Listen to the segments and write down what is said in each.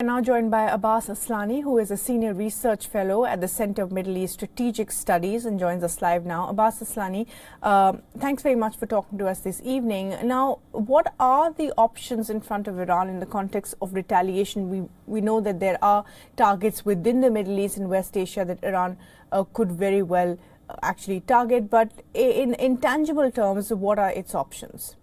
We're now joined by Abbas Aslani, who is a senior research fellow at the Center of Middle East Strategic Studies and joins us live now. Abbas Aslani, thanks very much for talking to us this evening. Now, what are the options in front of Iran in the context of retaliation? We know that there are targets within the Middle East and West Asia that Iran could very well actually target, but in tangible terms, what are its options?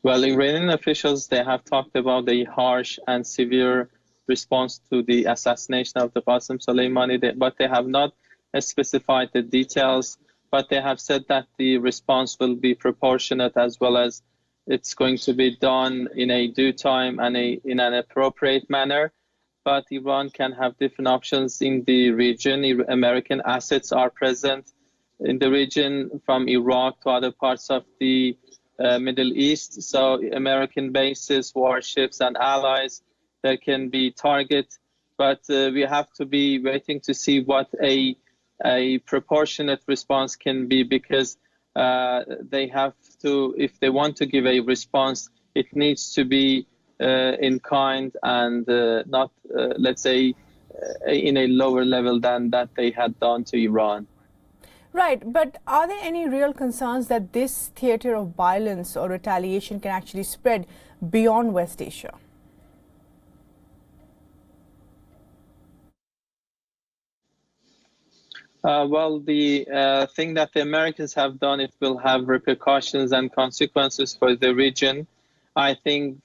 Well, Iranian officials, they have talked about a harsh and severe response to the assassination of the Qassem Soleimani, but they have not specified the details, but they have said that the response will be proportionate as well as it's going to be done in a due time and in an appropriate manner. But Iran can have different options in the region. American assets are present in the region from Iraq to other parts of the Middle East. So American bases, warships, and allies, there can be target, but we have to be waiting to see what a proportionate response can be, because they have to, if they want to give a response, it needs to be in kind and not, let's say, in a lower level than that they had done to Iran. Right, but are there any real concerns that this theater of violence or retaliation can actually spread beyond West Asia? Well, the thing that the Americans have done, it will have repercussions and consequences for the region. I think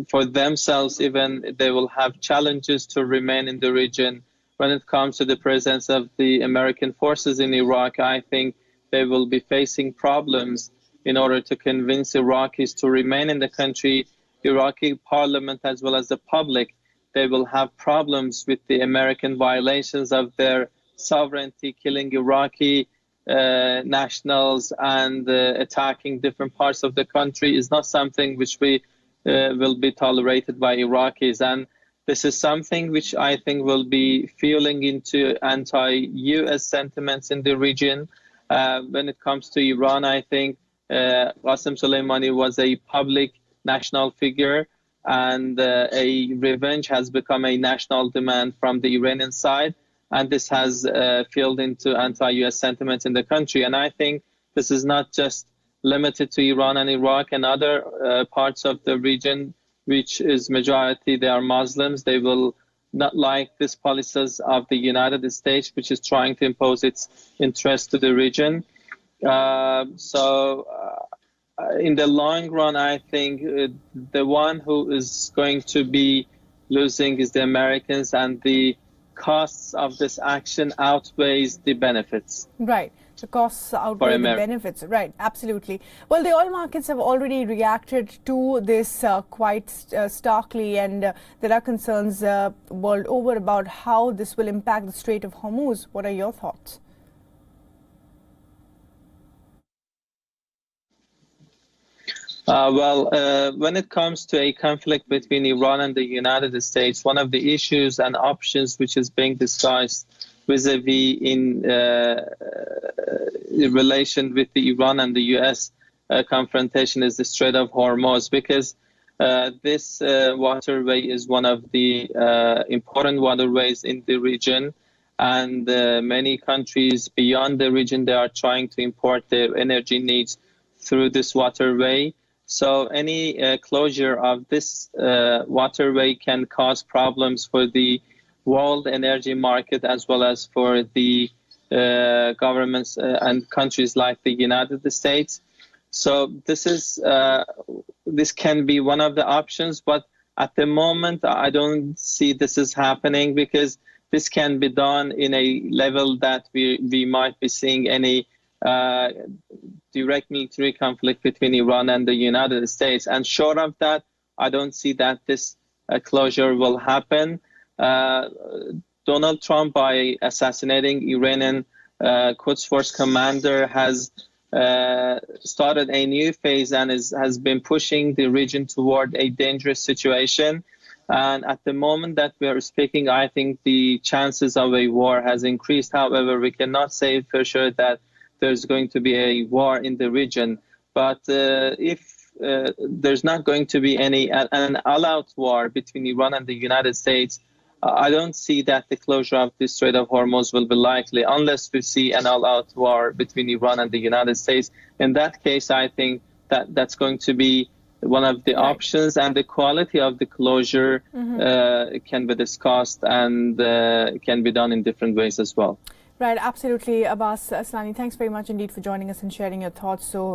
for themselves, even they will have challenges to remain in the region. When it comes to the presence of the American forces in Iraq, I think they will be facing problems in order to convince Iraqis to remain in the country. Iraqi parliament as well as the public, they will have problems with the American violations of their sovereignty, killing Iraqi nationals and attacking different parts of the country is not something which we will be tolerated by Iraqis. And this is something which I think will be fueling into anti-US sentiments in the region. When it comes to Iran, I think Qasem Soleimani was a public national figure, and a revenge has become a national demand from the Iranian side. And this has fueled into anti-US sentiments in the country. And I think this is not just limited to Iran and Iraq and other parts of the region, which is majority, they are Muslims. They will not like these policies of the United States, which is trying to impose its interest to the region. So in the long run, I think the one who is going to be losing is the Americans, and the costs of this action outweighs the benefits. Right. The costs outweigh the benefits. Right, absolutely. Well, the oil markets have already reacted to this quite starkly, and there are concerns world over about how this will impact the Strait of Hormuz. What are your thoughts? When it comes to a conflict between Iran and the United States, one of the issues and options which is being discussed vis-a-vis in relation with the Iran and the US confrontation is the Strait of Hormuz, because this waterway is one of the important waterways in the region, and many countries beyond the region, they are trying to import their energy needs through this waterway. So any closure of this waterway can cause problems for the world energy market as well as for the governments and countries like the United States. So this can be one of the options, but at the moment I don't see this is happening, because this can be done in a level that we might be seeing any direct military conflict between Iran and the United States. And short of that, I don't see that this closure will happen. Donald Trump, by assassinating Iranian Quds Force commander, has started a new phase and has been pushing the region toward a dangerous situation. And at the moment that we are speaking, I think the chances of a war has increased. However, we cannot say for sure that there's going to be a war in the region. But if there's not going to be an all-out war between Iran and the United States, I don't see that the closure of the Strait of Hormuz will be likely unless we see an all-out war between Iran and the United States. In that case, I think that that's going to be one of the options, and the quality of the closure can be discussed and can be done in different ways as well. Right, absolutely. Abbas Aslani, thanks very much indeed for joining us and sharing your thoughts. So.